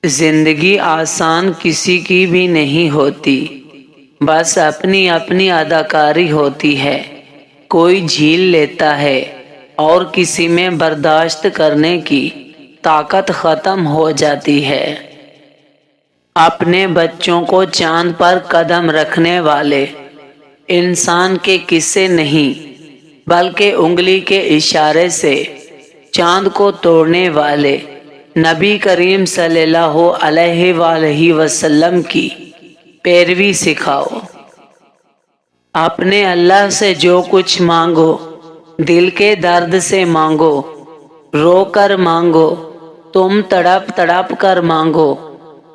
زندگی آسان کسی کی بھی نہیں ہوتی، بس اپنی اپنی اداکاری ہوتی ہے۔ کوئی جھیل لیتا ہے اور کسی میں برداشت کرنے کی طاقت ختم ہو جاتی ہے۔ اپنے بچوں کو چاند پر قدم رکھنے والے انسان کے قصے نہیں، بلکہ انگلی کے اشارے سے چاند کو توڑنے والے نبی کریم صلی اللہ علیہ وآلہ وسلم کی پیروی سکھاؤ۔ اپنے اللہ سے جو کچھ مانگو، دل کے درد سے مانگو، رو کر مانگو، تم تڑپ تڑپ کر مانگو،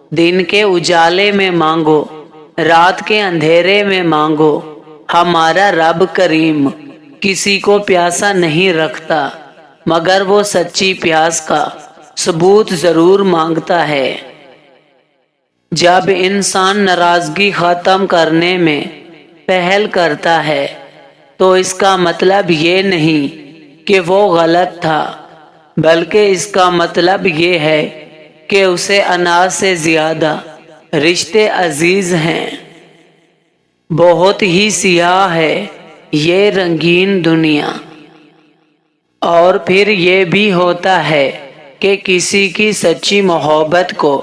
دن کے اجالے میں مانگو، رات کے اندھیرے میں مانگو۔ ہمارا رب کریم کسی کو پیاسا نہیں رکھتا، مگر وہ سچی پیاس کا ثبوت ضرور مانگتا ہے۔ جب انسان ناراضگی ختم کرنے میں پہل کرتا ہے تو اس کا مطلب یہ نہیں کہ وہ غلط تھا، بلکہ اس کا مطلب یہ ہے کہ اسے انا سے زیادہ رشتے عزیز ہیں۔ بہت ہی سیاہ ہے یہ رنگین دنیا، اور پھر یہ بھی ہوتا ہے کہ کسی کی سچی محبت کو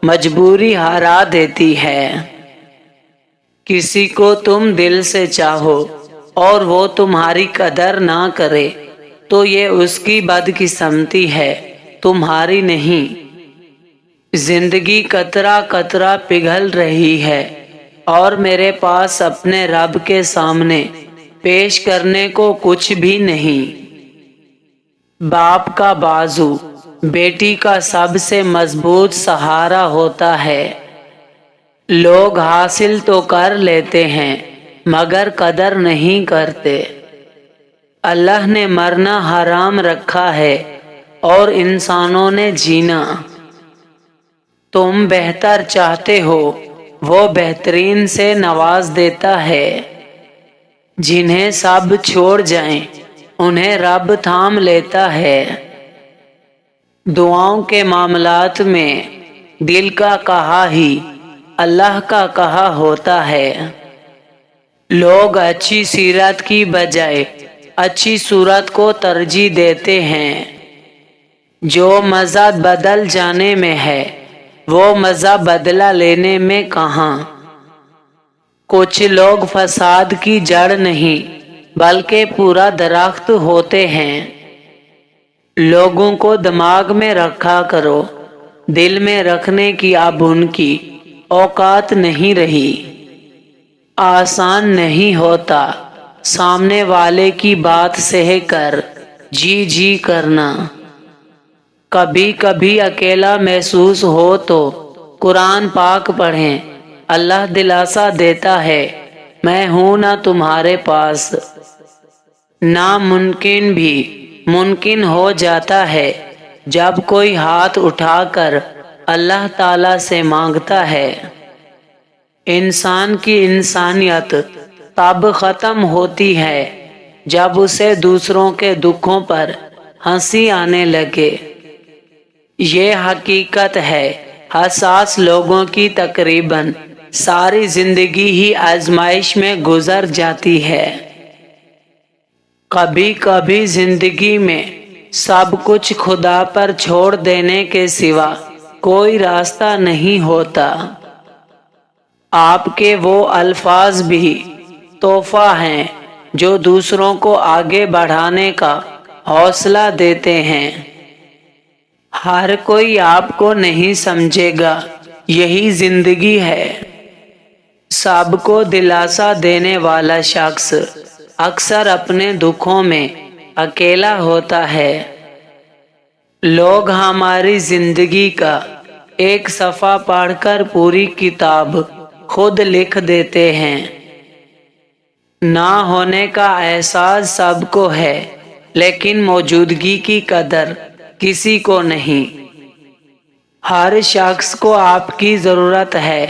مجبوری ہرا دیتی ہے۔ کسی کو تم دل سے چاہو اور وہ تمہاری قدر نہ کرے تو یہ اس کی بدقسمتی ہے، تمہاری نہیں۔ زندگی قطرہ قطرہ پگھل رہی ہے اور میرے پاس اپنے رب کے سامنے پیش کرنے کو کچھ بھی نہیں۔ باپ کا بازو بیٹی کا سب سے مضبوط سہارا ہوتا ہے۔ لوگ حاصل تو کر لیتے ہیں مگر قدر نہیں کرتے۔ اللہ نے مرنا حرام رکھا ہے اور انسانوں نے جینا۔ تم بہتر چاہتے ہو، وہ بہترین سے نواز دیتا ہے۔ جنہیں سب چھوڑ جائیں انہیں رب تھام لیتا ہے۔ دعاؤں کے معاملات میں دل کا کہا ہی اللہ کا کہا ہوتا ہے۔ لوگ اچھی سیرت کی بجائے اچھی صورت کو ترجیح دیتے ہیں۔ جو مزہ بدل جانے میں ہے وہ مزہ بدلہ لینے میں کہاں۔ کچھ لوگ فساد کی جڑ نہیں بلکہ پورا درخت ہوتے ہیں۔ لوگوں کو دماغ میں رکھا کرو، دل میں رکھنے کی اب ان کی اوقات نہیں رہی۔ آسان نہیں ہوتا سامنے والے کی بات سہ کر جی جی کرنا۔ کبھی کبھی اکیلا محسوس ہو تو قرآن پاک پڑھیں، اللہ دلاسا دیتا ہے، میں ہوں نا تمہارے پاس۔ ناممکن بھی ممکن ہو جاتا ہے جب کوئی ہاتھ اٹھا کر اللہ تعالیٰ سے مانگتا ہے۔ انسان کی انسانیت تب ختم ہوتی ہے جب اسے دوسروں کے دکھوں پر ہنسی آنے لگے۔ یہ حقیقت ہے، حساس لوگوں کی تقریباً ساری زندگی ہی آزمائش میں گزر جاتی ہے۔ کبھی کبھی زندگی میں سب کچھ خدا پر چھوڑ دینے کے سوا کوئی راستہ نہیں ہوتا۔ آپ کے وہ الفاظ بھی تحفہ ہیں جو دوسروں کو آگے بڑھانے کا حوصلہ دیتے ہیں۔ ہر کوئی آپ کو نہیں سمجھے گا، یہی زندگی ہے۔ سب کو دلاسا دینے والا شخص اکثر اپنے دکھوں میں اکیلا ہوتا ہے۔ لوگ ہماری زندگی کا ایک صفحہ پڑھ کر پوری کتاب خود لکھ دیتے ہیں۔ نہ ہونے کا احساس سب کو ہے لیکن موجودگی کی قدر کسی کو نہیں۔ ہر شخص کو آپ کی ضرورت ہے،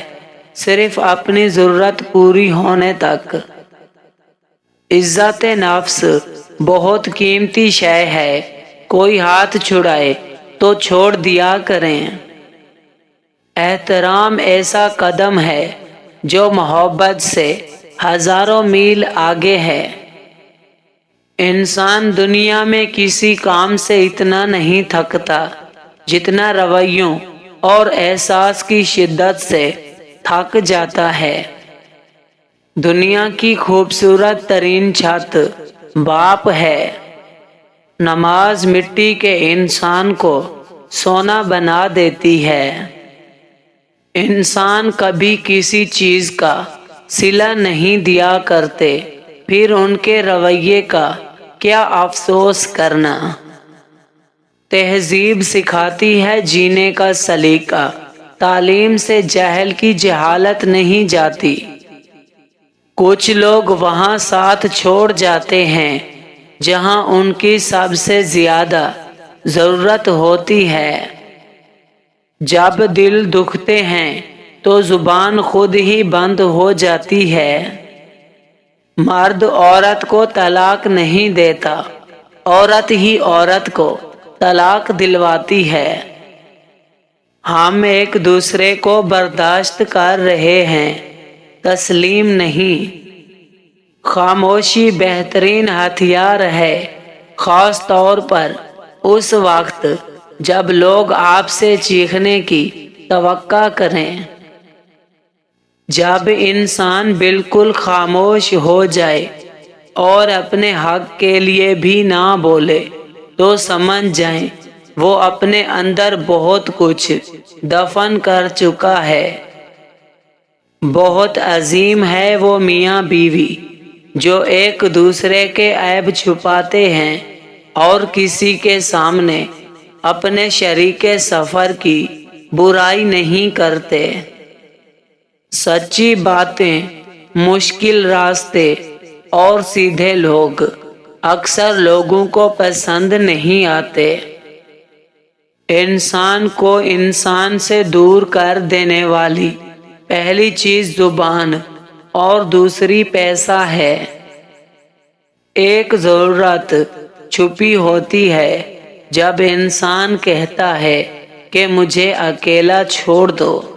صرف اپنی ضرورت پوری ہونے تک۔ عزت نفس بہت قیمتی شے ہے، کوئی ہاتھ چھڑائے تو چھوڑ دیا کریں۔ احترام ایسا قدم ہے جو محبت سے ہزاروں میل آگے ہے۔ انسان دنیا میں کسی کام سے اتنا نہیں تھکتا جتنا رویوں اور احساس کی شدت سے تھک جاتا ہے۔ دنیا کی خوبصورت ترین چھت باپ ہے۔ نماز مٹی کے انسان کو سونا بنا دیتی ہے۔ انسان کبھی کسی چیز کا صلہ نہیں دیا کرتے، پھر ان کے رویے کا کیا افسوس کرنا۔ تہذیب سکھاتی ہے جینے کا سلیقہ، تعلیم سے جہل کی جہالت نہیں جاتی۔ کچھ لوگ وہاں ساتھ چھوڑ جاتے ہیں جہاں ان کی سب سے زیادہ ضرورت ہوتی ہے۔ جب دل دکھتے ہیں تو زبان خود ہی بند ہو جاتی ہے۔ مرد عورت کو طلاق نہیں دیتا، عورت ہی عورت کو طلاق دلواتی ہے۔ ہم ایک دوسرے کو برداشت کر رہے ہیں، تسلیم نہیں۔ خاموشی بہترین ہتھیار ہے، خاص طور پر اس وقت جب لوگ آپ سے چیخنے کی توقع کریں۔ جب انسان بالکل خاموش ہو جائے اور اپنے حق کے لیے بھی نہ بولے تو سمجھ جائیں وہ اپنے اندر بہت کچھ دفن کر چکا ہے۔ بہت عظیم ہے وہ میاں بیوی جو ایک دوسرے کے عیب چھپاتے ہیں اور کسی کے سامنے اپنے شریک سفر کی برائی نہیں کرتے۔ سچی باتیں، مشکل راستے اور سیدھے لوگ اکثر لوگوں کو پسند نہیں آتے۔ انسان کو انسان سے دور کر دینے والی پہلی چیز زبان اور دوسری پیسہ ہے۔ ایک ضرورت چھپی ہوتی ہے جب انسان کہتا ہے کہ مجھے اکیلا چھوڑ دو۔